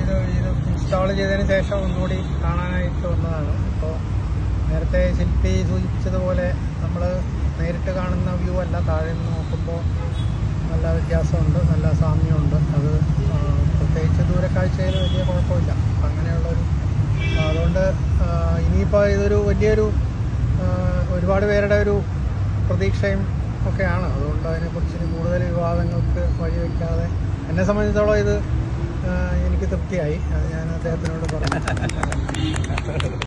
ഇത് ഇൻസ്റ്റാൾ ചെയ്തതിന് ശേഷം ഒന്നുകൂടി കാണാനായിട്ട് വന്നതാണ്. അപ്പോൾ നേരത്തെ ശില്പി സൂചിപ്പിച്ചതുപോലെ നമ്മൾ നേരിട്ട് കാണുന്ന വ്യൂ അല്ല, താഴെ നിന്ന് നോക്കുമ്പോൾ നല്ല വ്യത്യാസമുണ്ട്, നല്ല സാമ്യമുണ്ട്. അത് പ്രത്യേകിച്ച് ദൂരക്കാഴ്ചയിൽ വലിയ കുഴപ്പമില്ല. അങ്ങനെയുള്ളൊരു അതുകൊണ്ട് ഇനിയിപ്പോൾ ഇതൊരു വലിയൊരു ഒരുപാട് പേരുടെ ഒരു പ്രതീക്ഷയും ഒക്കെയാണ്. അതുകൊണ്ട് അതിനെക്കുറിച്ച് കൂടുതൽ വിവാദങ്ങൾക്ക് വഴിവെക്കാതെ എന്നെ സംബന്ധിച്ചിടത്തോളം ഇത് എനിക്ക് തൃപ്തിയായി. അത് ഞാൻ അദ്ദേഹത്തിനോട് പറഞ്ഞു.